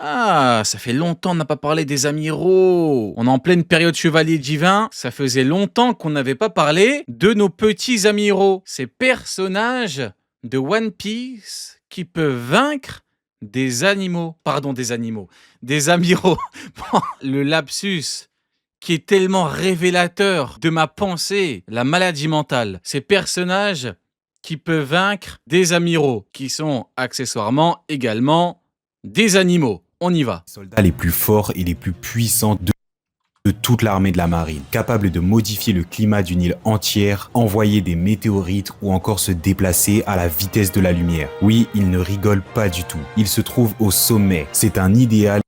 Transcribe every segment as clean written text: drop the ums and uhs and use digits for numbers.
Ah, ça fait longtemps qu'on n'a pas parlé des amiraux. On est en pleine période chevalier divin. Ça faisait longtemps qu'on n'avait pas parlé de nos petits amiraux. Ces personnages de One Piece qui peuvent vaincre des animaux. Pardon, des animaux. Des amiraux. Le lapsus qui est tellement révélateur de ma pensée, la maladie mentale. Ces personnages qui peuvent vaincre des amiraux, qui sont accessoirement également des animaux. On y va. Les soldats les plus forts et les plus puissants de toute l'armée de la marine, capables de modifier le climat d'une île entière, envoyer des météorites ou encore se déplacer à la vitesse de la lumière. Oui, ils ne rigolent pas du tout. Ils se trouvent au sommet. C'est un idéal.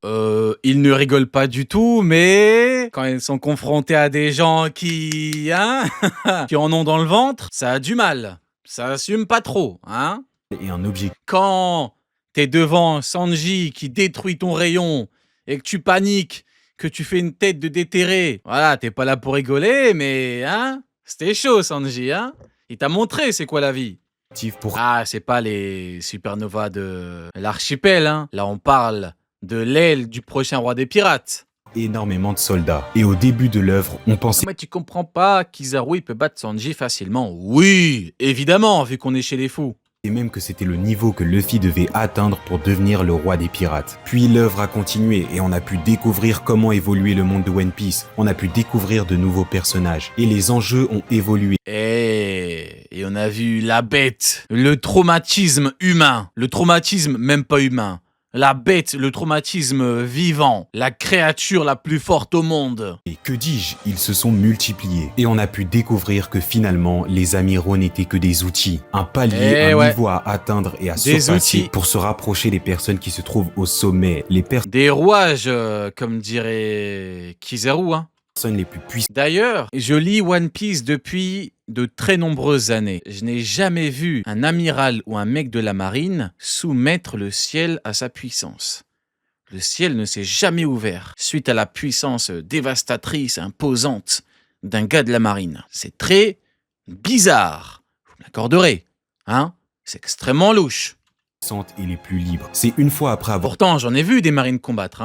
Ils ne rigolent pas du tout, mais quand ils sont confrontés à des gens qui en ont dans le ventre, ça a du mal. Ça assume pas trop, hein. Et un objectif. Quand t'es devant Sanji qui détruit ton rayon et que tu paniques, que tu fais une tête de déterré, voilà, t'es pas là pour rigoler, mais c'était chaud Sanji, Il t'a montré c'est quoi la vie. Ah, c'est pas les supernovas de l'archipel, Là, on parle de l'aile du prochain roi des pirates. Énormément de soldats. Et au début de l'œuvre, on pensait Mais tu comprends pas qu'Kizaru il peut battre Sanji facilement. Oui, évidemment, vu qu'on est chez les fous. même que c'était le niveau que Luffy devait atteindre pour devenir le roi des pirates. Puis l'œuvre a continué et on a pu découvrir comment évoluer le monde de One Piece. On a pu découvrir de nouveaux personnages. Et les enjeux ont évolué. Et on a vu la bête, le traumatisme humain, le traumatisme même pas humain. La bête, le traumatisme vivant, la créature la plus forte au monde. Et que dis-je, ils se sont multipliés. Et on a pu découvrir que finalement, les amiraux n'étaient que des outils. Un palier, niveau à atteindre et à surpasser pour se rapprocher des personnes qui se trouvent au sommet. Des rouages, comme dirait Kizaru, les plus puissantes. D'ailleurs, je lis One Piece depuis de très nombreuses années. Je n'ai jamais vu un amiral ou un mec de la marine soumettre le ciel à sa puissance. Le ciel ne s'est jamais ouvert suite à la puissance dévastatrice, imposante d'un gars de la marine. C'est très bizarre. Vous m'accorderez, C'est extrêmement louche. Et les plus libres. C'est une fois après avoir... Pourtant, j'en ai vu des marines combattre,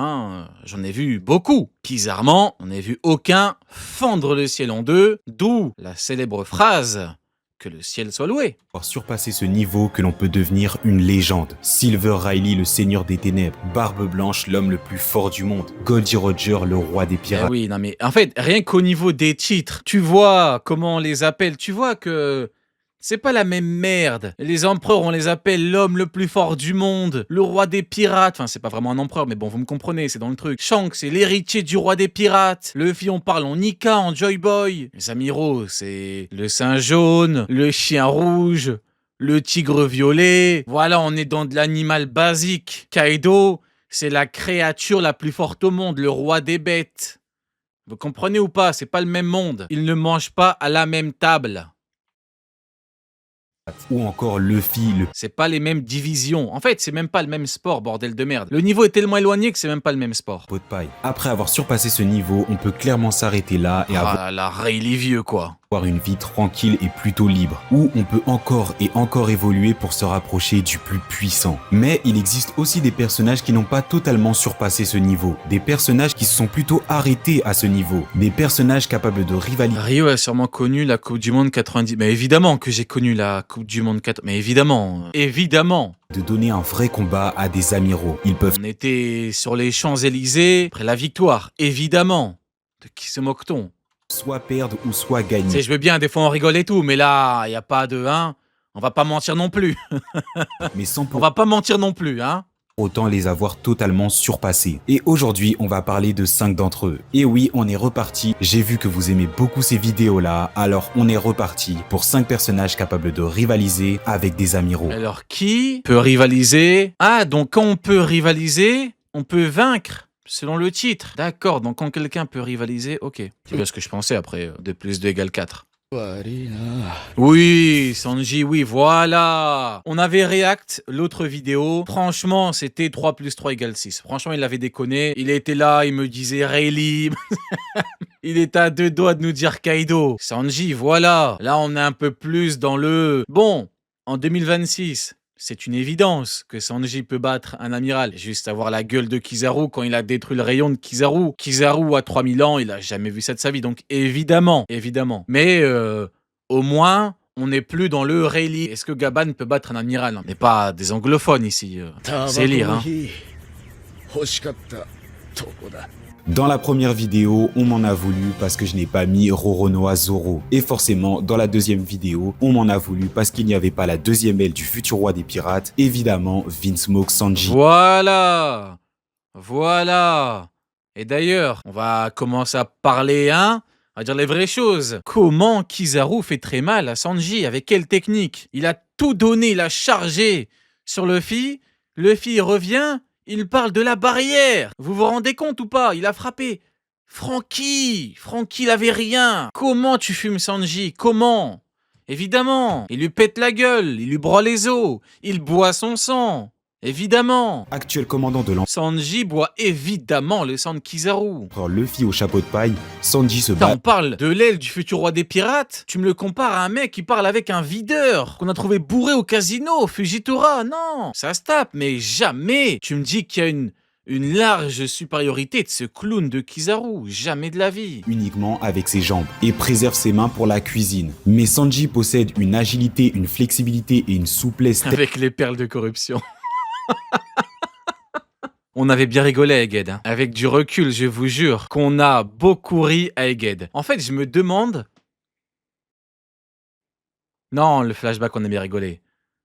J'en ai vu beaucoup. Bizarrement, on n'a vu aucun fendre le ciel en deux, d'où la célèbre phrase « que le ciel soit loué ». Pour surpasser ce niveau que l'on peut devenir une légende. Silver Riley, le seigneur des ténèbres. Barbe Blanche, l'homme le plus fort du monde. Goldie Roger, le roi des pirates. Oui, non mais en fait, rien qu'au niveau des titres, tu vois comment on les appelle, tu vois que... c'est pas la même merde. Les empereurs, on les appelle l'homme le plus fort du monde, le roi des pirates. Enfin, c'est pas vraiment un empereur, mais bon, vous me comprenez, c'est dans le truc. Shanks, c'est l'héritier du roi des pirates. Luffy, on parle en Nika, en Joy Boy. Les amiraux, c'est le singe jaune, le chien rouge, le tigre violet. Voilà, on est dans de l'animal basique. Kaido, c'est la créature la plus forte au monde, le roi des bêtes. Vous comprenez ou pas? C'est pas le même monde. Ils ne mangent pas à la même table. Ou encore Luffy, c'est pas les mêmes divisions. En fait, c'est même pas le même sport, bordel de merde. Le niveau est tellement éloigné que c'est même pas le même sport. Pot de paille. Après avoir surpassé ce niveau, on peut clairement s'arrêter là et avoir la Rayleigh vieux, quoi. Une vie tranquille et plutôt libre, où on peut encore et encore évoluer pour se rapprocher du plus puissant. Mais il existe aussi des personnages qui n'ont pas totalement surpassé ce niveau, des personnages qui se sont plutôt arrêtés à ce niveau, des personnages capables de rivaliser. Rio a sûrement connu la Coupe du Monde 90, mais évidemment que j'ai connu la Coupe du Monde 90, mais évidemment. De donner un vrai combat à des amiraux. Ils peuvent... On était sur les Champs-Élysées, après la victoire, évidemment. De qui se moque-t-on? Soit perdre ou soit gagner. Je veux bien, des fois on rigole et tout, mais là, il n'y a pas de on va pas mentir non plus. Mais sans on va pas mentir non plus, autant les avoir totalement surpassés. Et aujourd'hui, on va parler de 5 d'entre eux. Et oui, on est reparti. J'ai vu que vous aimez beaucoup ces vidéos-là, alors on est reparti pour 5 personnages capables de rivaliser avec des amiraux. Alors, qui peut rivaliser? Ah, donc quand on peut rivaliser, on peut vaincre. Selon le titre. D'accord, donc quand quelqu'un peut rivaliser, ok. C'est bien ce que je pensais après, 2 plus 2 égale 4. Oui, Sanji, oui, voilà. On avait react l'autre vidéo. Franchement, c'était 3 plus 3 égale 6. Franchement, il avait déconné. Il était là, il me disait Rayleigh. Il est à 2 doigts de nous dire Kaido. Sanji, voilà. Là, on est un peu plus dans le... Bon, en 2026... c'est une évidence que Sanji peut battre un amiral. Juste avoir la gueule de Kizaru quand il a détruit le rayon de Kizaru. Kizaru a 3000 ans, il a jamais vu ça de sa vie. Donc évidemment, évidemment. Mais au moins, on n'est plus dans le Rayleigh. Est-ce que Gaban peut battre un amiral? On n'est pas des anglophones ici. C'est lire, hein. Dans la première vidéo, on m'en a voulu parce que je n'ai pas mis Roronoa Zoro. Et forcément, dans la deuxième vidéo, on m'en a voulu parce qu'il n'y avait pas la deuxième aile du futur roi des pirates, évidemment Vince Smoke Sanji. Voilà. Voilà. Et d'ailleurs, on va commencer à parler, hein, on va dire les vraies choses. Comment Kizaru fait très mal à Sanji? Avec quelle technique? Il a tout donné, il a chargé sur Luffy. Luffy revient, il parle de la barrière. Vous vous rendez compte ou pas? Il a frappé Franky. Franky, il avait rien. Comment tu fumes Sanji? Comment? Évidemment. Il lui pète la gueule, il lui broie les os, il boit son sang. Évidemment. Actuel commandant de Sanji boit évidemment le sang de Kizaru. l'empereur Luffy au chapeau de paille, Sanji se Putain, bat. on parle de l'aile du futur roi des pirates. Tu me le compares à un mec qui parle avec un videur qu'on a trouvé bourré au casino, Fujitora. Non, ça se tape, mais jamais tu me dis qu'il y a une large supériorité de ce clown de Kizaru. Jamais de la vie. Uniquement avec ses jambes et préserve ses mains pour la cuisine. Mais Sanji possède une agilité, une flexibilité et une souplesse Avec les perles de corruption. On avait bien rigolé à Egghead. Hein. Avec du recul, je vous jure qu'on a beaucoup ri à Egghead. En fait, je me demande... Non, le flashback, on a bien rigolé.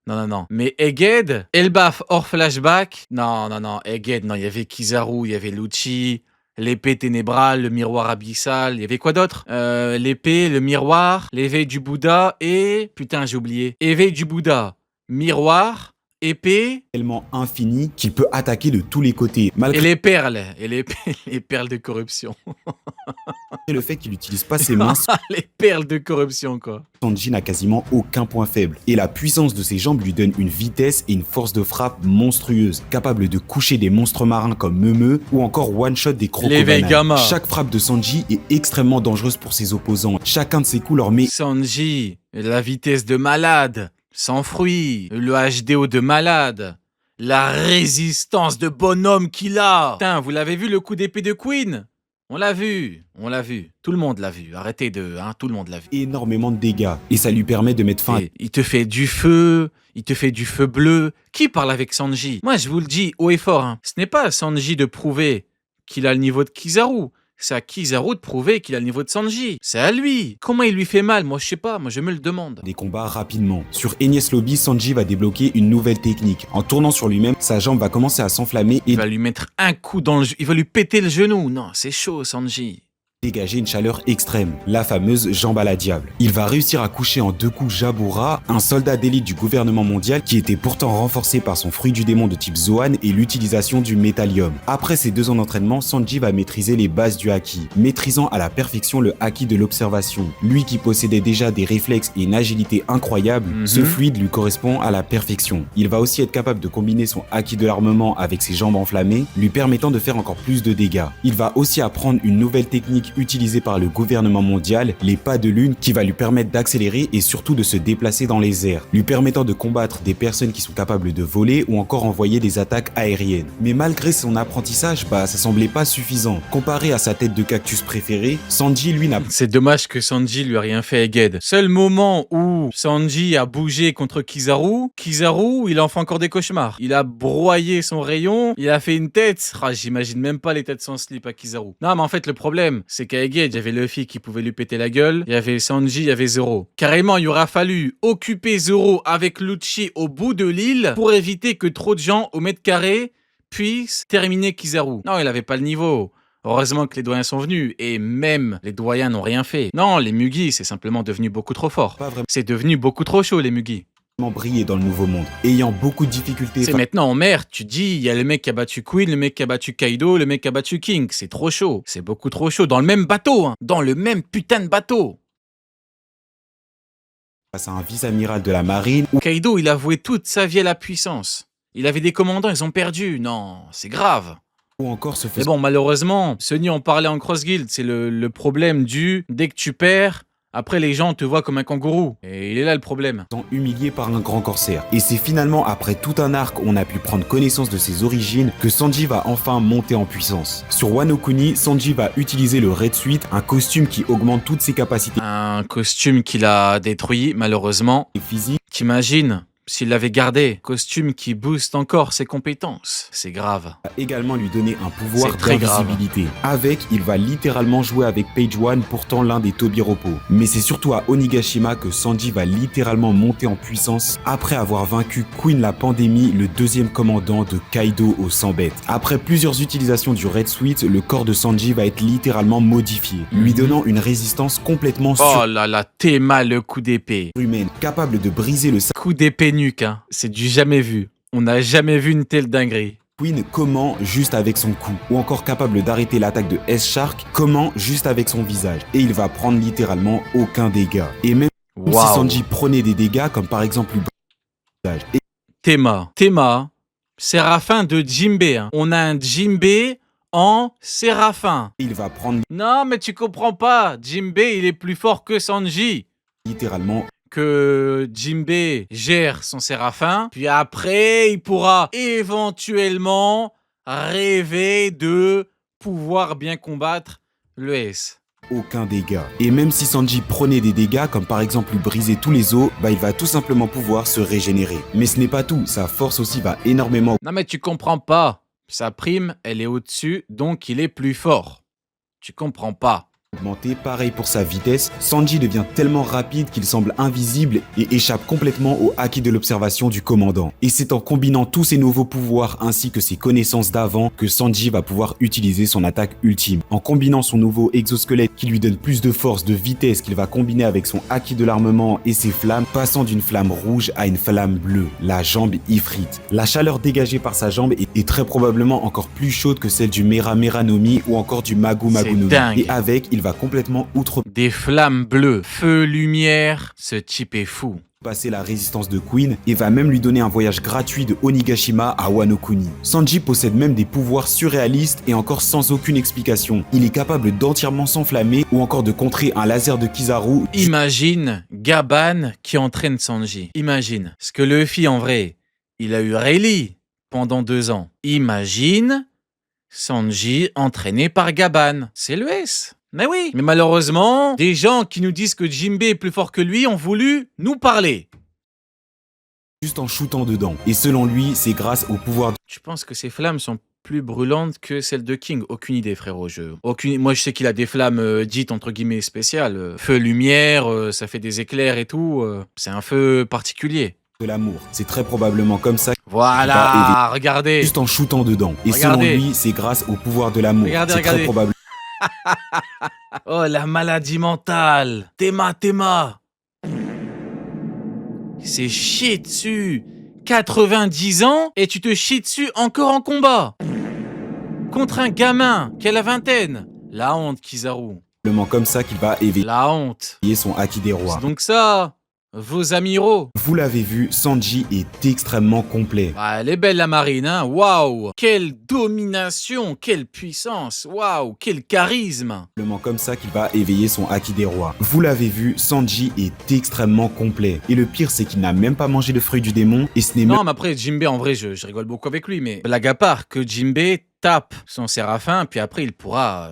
Non, non, non. Mais Egghead, Elbaf hors flashback... Non, non, non. Egghead, non, il y avait Kizaru, il y avait Lucci, l'épée ténébrale, le miroir abyssal. Il y avait quoi d'autre? L'épée, le miroir, l'éveil du Bouddha et... Putain, j'ai oublié. Éveil du Bouddha, miroir... épée tellement infini qu'il peut attaquer de tous les côtés. Malgré et les perles et les perles de corruption. le fait qu'il n'utilise pas ses mains, Les perles de corruption quoi. Sanji n'a quasiment aucun point faible. Et la puissance de ses jambes lui donne une vitesse et une force de frappe monstrueuse, capable de coucher des monstres marins comme Meumeu ou encore one-shot des L'éveil crocodiles. gamma. Chaque frappe de Sanji est extrêmement dangereuse pour ses opposants. Chacun de ses coups leur met Sanji, la vitesse de malade, sans fruits, le HDO de malade, la résistance de bonhomme qu'il a. Putain, vous l'avez vu le coup d'épée de Queen? On l'a vu, tout le monde l'a vu. Arrêtez de, hein, tout le monde l'a vu. énormément de dégâts. Et ça lui permet de mettre fin Et il te fait du feu, il te fait du feu bleu. Qui parle avec Sanji? Moi, je vous le dis haut et fort, hein, ce n'est pas à Sanji de prouver qu'il a le niveau de Kizaru. C'est à Kizaru de prouver qu'il a le niveau de Sanji. C'est à lui. Comment il lui fait mal? Moi, je sais pas. Moi, je me le demande. des combats rapidement. Sur Enies Lobby, Sanji va débloquer une nouvelle technique. En tournant sur lui-même, sa jambe va commencer à s'enflammer et Il va lui mettre un coup dans le... Il va lui péter le genou. Non, c'est chaud, Sanji. dégager une chaleur extrême, la fameuse jambe à la diable. Il va réussir à coucher en 2 coups Jabura, un soldat d'élite du gouvernement mondial qui était pourtant renforcé par son fruit du démon de type Zoan et l'utilisation du métallium. Après ces 2 ans d'entraînement, Sanji va maîtriser les bases du haki, maîtrisant à la perfection le haki de l'observation. Lui qui possédait déjà des réflexes et une agilité incroyable, ce fluide lui correspond à la perfection. Il va aussi être capable de combiner son haki de l'armement avec ses jambes enflammées, lui permettant de faire encore plus de dégâts. Il va aussi apprendre une nouvelle technique utilisé par le gouvernement mondial, les pas de lune, qui va lui permettre d'accélérer et surtout de se déplacer dans les airs, lui permettant de combattre des personnes qui sont capables de voler ou encore envoyer des attaques aériennes. Mais malgré son apprentissage, ça semblait pas suffisant. Comparé à sa tête de cactus préférée, Sanji lui n'a C'est dommage que Sanji lui a rien fait à Egghead. Seul moment où Sanji a bougé contre Kizaru, il en fait encore des cauchemars. Il a broyé son rayon, il a fait une tête. Ah, j'imagine même pas les têtes sans slip à Kizaru. Non, mais en fait, le problème, c'est qu'à Egghead, il y avait Luffy qui pouvait lui péter la gueule, il y avait Sanji, il y avait Zoro. Carrément, il aura fallu occuper Zoro avec Lucci au bout de l'île pour éviter que trop de gens au mètre carré puissent terminer Kizaru. Non, il avait pas le niveau. Heureusement que les doyens sont venus, et même les doyens n'ont rien fait. Non, les Mugi, c'est simplement devenu beaucoup trop fort. pas vraiment C'est devenu beaucoup trop chaud, les Mugi. brillé dans le nouveau monde, ayant beaucoup de difficultés C'est maintenant en mer, tu dis, il y a le mec qui a battu Queen, le mec qui a battu Kaido, le mec qui a battu King. C'est trop chaud. C'est beaucoup trop chaud. Dans le même bateau, hein. Dans le même putain de bateau. face à un vice-amiral de la marine ou Kaido, il a voué toute sa vie à la puissance. Il avait des commandants, ils ont perdu. Non, c'est grave. encore se Mais faisant bon, malheureusement, Sunny en parlait en Cross Guild. C'est le problème du dès que tu perds, Après, les gens te voient comme un kangourou. Et il est là le problème. Humilié par un grand corsaire. Et c'est finalement après tout un arc où on a pu prendre connaissance de ses origines que Sanji va enfin monter en puissance. Sur Wano Kuni, Sanji va utiliser le Red Suit, un costume qui augmente toutes ses capacités Un costume qu'il a détruit, malheureusement. physiques. T'imagines s'il l'avait gardé, costume qui booste encore ses compétences. C'est grave. Va également lui donner un pouvoir C'est très grave. d'invisibilité. Avec, il va littéralement jouer avec Page One, pourtant l'un des Tobiropo. Mais c'est surtout à Onigashima que Sanji va littéralement monter en puissance après avoir vaincu Queen la Pandémie, le deuxième commandant de Kaido aux 100 bêtes. Après plusieurs utilisations du Red Suit, le corps de Sanji va être littéralement modifié, lui donnant une résistance complètement Oh là là, Théma le coup d'épée. surhumaine, capable de briser le Coup d'épée nuque, hein. C'est du jamais vu. On n'a jamais vu une telle dinguerie. Queen comment juste avec son cou, ou encore capable d'arrêter l'attaque de S-Shark comment juste avec son visage. Et il va prendre littéralement aucun dégât. Et même si Waouh. Sanji prenait des dégâts, comme par exemple le visage, et Théma, Séraphin de Jinbei. Hein. On a un Jinbei en Séraphin. il va prendre Non, mais tu comprends pas. Jinbei, il est plus fort que Sanji. littéralement Que Jinbei gère son Séraphin, puis après, il pourra éventuellement rêver de pouvoir bien combattre le S. aucun dégât. Et même si Sanji prenait des dégâts, comme par exemple lui briser tous les os, bah il va tout simplement pouvoir se régénérer. Mais ce n'est pas tout, sa force aussi va énormément Non mais tu comprends pas. Sa prime, elle est au-dessus, donc il est plus fort. Tu comprends pas. augmenter, pareil pour sa vitesse, Sanji devient tellement rapide qu'il semble invisible et échappe complètement au haki de l'observation du commandant. Et c'est en combinant tous ses nouveaux pouvoirs ainsi que ses connaissances d'avant que Sanji va pouvoir utiliser son attaque ultime. En combinant son nouveau exosquelette qui lui donne plus de force, de vitesse qu'il va combiner avec son haki de l'armement et ses flammes, passant d'une flamme rouge à une flamme bleue, la jambe Ifrit. La chaleur dégagée par sa jambe est très probablement encore plus chaude que celle du Mera Mera no Mi ou encore du Magu Magu no Mi. dingue. Et avec, il va complètement Des flammes bleues, feu, lumière, ce type est fou. outrepasser la résistance de Queen et va même lui donner un voyage gratuit de Onigashima à Wano Kuni. Sanji possède même des pouvoirs surréalistes et encore sans aucune explication. Il est capable d'entièrement s'enflammer ou encore de contrer un laser de Kizaru. Imagine Gaban qui entraîne Sanji. Imagine. Parce que Luffy, en vrai, il a eu Rayleigh pendant 2 ans. Imagine Sanji entraîné par Gaban. C'est le S. Mais oui. Mais malheureusement, des gens qui nous disent que Jinbei est plus fort que lui ont voulu nous parler. Juste en shootant dedans. Et selon lui, c'est grâce au pouvoir Tu penses que ces flammes sont plus brûlantes que celles de King? Aucune idée, frérot. Moi, je sais qu'il a des flammes dites entre guillemets spéciales. Feu, lumière, ça fait des éclairs et tout. C'est un feu particulier. de l'amour. C'est très probablement comme ça Voilà, regardez. juste en shootant dedans. Et Regardez. selon lui, c'est grâce au pouvoir de l'amour. Regardez, C'est regardez. très probable. Oh, la maladie mentale. Théma. C'est chier dessus. 90 ans et tu te chies dessus encore en combat. Contre un gamin qui a la vingtaine. La honte, Kizaru. Comme ça qu'il va éveiller La honte. son haki des rois. C'est donc ça, vos amiraux. Vous l'avez vu, Sanji est extrêmement complet. Ah, elle est belle la marine, hein. Waouh. Quelle domination, quelle puissance. Waouh, quel charisme. Comme ça qu'il va éveiller son haki des rois. Vous l'avez vu, Sanji est extrêmement complet. Et le pire, c'est qu'il n'a même pas mangé le fruit du démon. Et ce n'est Non, mais après, Jinbei, en vrai, je rigole beaucoup avec lui, mais blague à part, que Jinbei tape son Séraphin, puis après, il pourra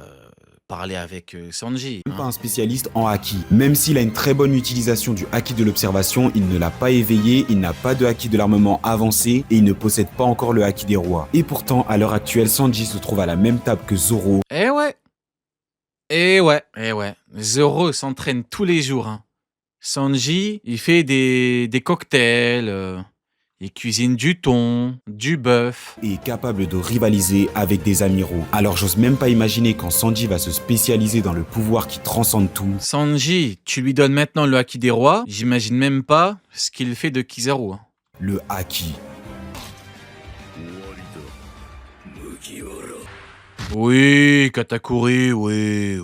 parler avec Sanji. même pas un spécialiste en haki. Même s'il a une très bonne utilisation du haki de l'observation, il ne l'a pas éveillé, il n'a pas de haki de l'armement avancé et il ne possède pas encore le haki des rois. Et pourtant, à l'heure actuelle, Sanji se trouve à la même table que Zoro. Eh ouais. Zoro s'entraîne tous les jours. Hein. Sanji, il fait des cocktails, il cuisine du thon, du bœuf. Et est capable de rivaliser avec des amiraux. Alors j'ose même pas imaginer quand Sanji va se spécialiser dans le pouvoir qui transcende tout. Sanji, tu lui donnes maintenant le haki des rois, j'imagine même pas ce qu'il fait de Kizaru. Hein. Le haki. Oui, Katakuri, oui.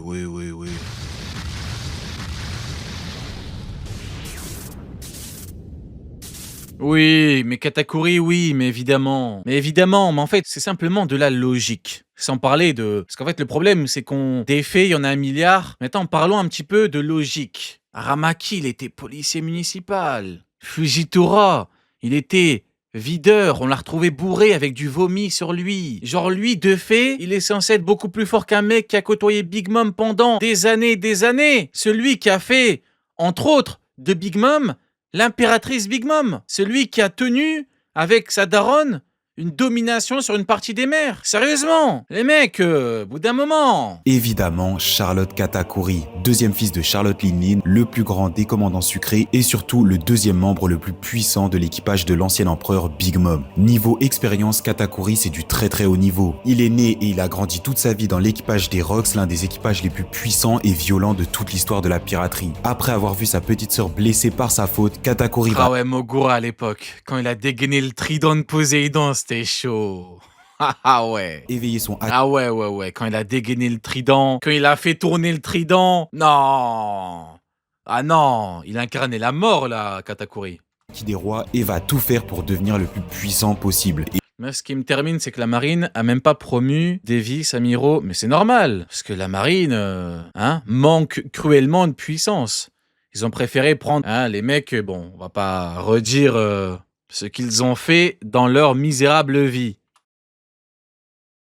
Oui, mais Katakuri, oui, mais évidemment. Mais en fait, c'est simplement de la logique. Sans parler de... Parce qu'en fait, le problème, c'est qu'on... Des faits, il y en a 1 milliard. Maintenant, parlons un petit peu de logique. Aramaki, il était policier municipal. Fujitora, il était videur. On l'a retrouvé bourré avec du vomi sur lui. Genre lui, de fait, il est censé être beaucoup plus fort qu'un mec qui a côtoyé Big Mom pendant des années et des années. Celui qui a fait, entre autres, de Big Mom, l'impératrice Big Mom. Celui qui a tenu, avec sa daronne, une domination sur une partie des mers. Sérieusement, les mecs, au bout d'un moment. Évidemment, Charlotte Katakuri, deuxième fils de Charlotte Linlin, le plus grand des commandants sucrés et surtout le deuxième membre le plus puissant de l'équipage de l'ancien empereur Big Mom. Niveau expérience, Katakuri, c'est du très très haut niveau. Il est né et il a grandi toute sa vie dans l'équipage des Rocks, l'un des équipages les plus puissants et violents de toute l'histoire de la piraterie. Après avoir vu sa petite sœur blessée par sa faute, Katakuri va... Ah ouais, Mogura à l'époque, quand il a dégainé le trident de Poséidon, c'était chaud. Ah ouais. éveiller son Ah ouais, quand il a dégainé le trident, quand il a fait tourner le trident, non. Ah non, il incarnait la mort là, Katakuri. acquis des rois et va tout faire pour devenir le plus puissant possible. Mais ce qui me termine, c'est que la marine a même pas promu des vice-amiraux, mais c'est normal, parce que la marine, manque cruellement de puissance. Ils ont préféré prendre les mecs, bon, on va pas redire ce qu'ils ont fait dans leur misérable vie.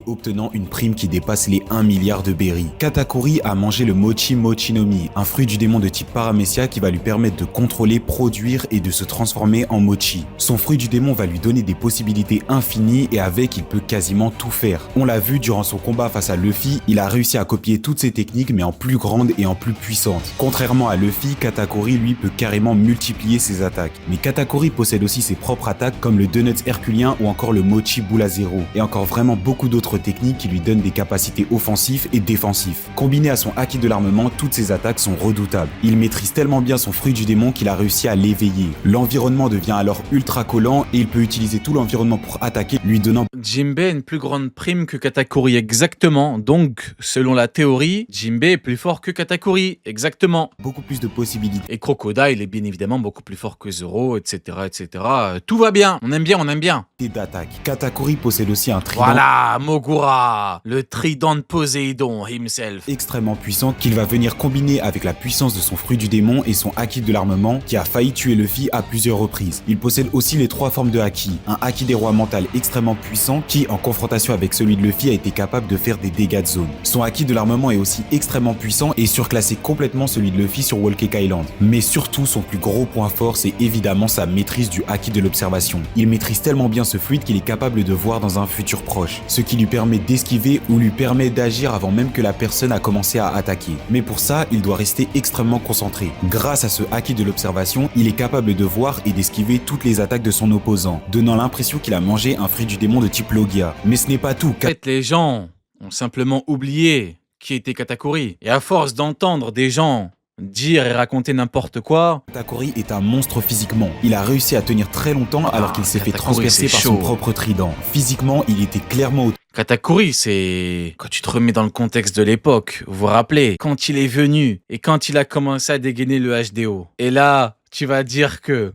Obtenant une prime qui dépasse les 1 milliard de berries. Katakuri a mangé le Mochi Mochinomi, un fruit du démon de type Paramecia qui va lui permettre de contrôler, produire et de se transformer en mochi. Son fruit du démon va lui donner des possibilités infinies et avec il peut quasiment tout faire. On l'a vu durant son combat face à Luffy, il a réussi à copier toutes ses techniques mais en plus grande et en plus puissante. Contrairement à Luffy, Katakuri lui peut carrément multiplier ses attaques. Mais Katakuri possède aussi ses propres attaques comme le Donuts herculien ou encore le Mochi Boule à Zéro et encore vraiment beaucoup d'autres techniques qui lui donnent des capacités offensives et défensives. Combiné à son acquis de l'armement, toutes ses attaques sont redoutables. Il maîtrise tellement bien son fruit du démon qu'il a réussi à l'éveiller. L'environnement devient alors ultra collant et il peut utiliser tout l'environnement pour attaquer, lui donnant... Jinbei a une plus grande prime que Katakuri, exactement. Donc, selon la théorie, Jinbei est plus fort que Katakuri, exactement. beaucoup plus de possibilités. Et Crocodile est bien évidemment beaucoup plus fort que Zoro, etc., etc. Tout va bien, on aime bien, on aime bien. D'attaque. Katakuri possède aussi un trident Voilà, Mogura, le trident de Poséidon himself. extrêmement puissant qu'il va venir combiner avec la puissance de son fruit du démon et son haki de l'armement qui a failli tuer Luffy à plusieurs reprises. Il possède aussi les 3 formes de haki. Un haki des rois mental extrêmement puissant qui, en confrontation avec celui de Luffy, a été capable de faire des dégâts de zone. Son haki de l'armement est aussi extrêmement puissant et surclassé complètement celui de Luffy sur Whole Cake Island. Mais surtout, son plus gros point fort, c'est évidemment sa maîtrise du haki de l'observation. Il maîtrise tellement bien ce fluide qu'il est capable de voir dans un futur proche, ce qui lui permet d'esquiver ou lui permet d'agir avant même que la personne a commencé à attaquer. Mais pour ça, il doit rester extrêmement concentré. Grâce à ce haki de l'observation, il est capable de voir et d'esquiver toutes les attaques de son opposant, donnant l'impression qu'il a mangé un fruit du démon de type Logia. Mais ce n'est pas tout. En fait, les gens ont simplement oublié qui était Katakuri. Et à force d'entendre des gens dire et raconter n'importe quoi... Katakuri est un monstre physiquement. Il a réussi à tenir très longtemps alors qu'il s'est fait Katakuri, transpercer par c'est son chaud. propre trident. Physiquement, il était clairement au Katakuri, c'est... Quand tu te remets dans le contexte de l'époque, vous vous rappelez, quand il est venu et quand il a commencé à dégainer le HDO. Et là, tu vas dire que...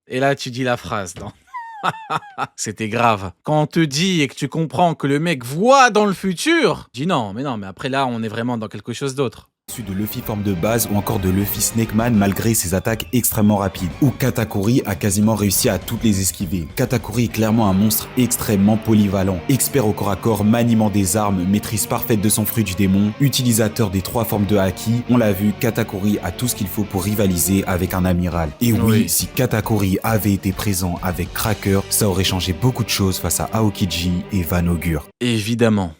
Et là, tu dis la phrase, non? C'était grave. Quand on te dit et que tu comprends que le mec voit dans le futur, dis non, mais après là, on est vraiment dans quelque chose d'autre. dessus de Luffy forme de base ou encore de Luffy Snakeman malgré ses attaques extrêmement rapides, où Katakuri a quasiment réussi à toutes les esquiver. Katakuri est clairement un monstre extrêmement polyvalent, expert au corps à corps, maniement des armes, maîtrise parfaite de son fruit du démon, utilisateur des 3 formes de haki. On l'a vu, Katakuri a tout ce qu'il faut pour rivaliser avec un amiral. Et oui, si Katakuri avait été présent avec Cracker, ça aurait changé beaucoup de choses face à Aokiji et Van Augur. Évidemment.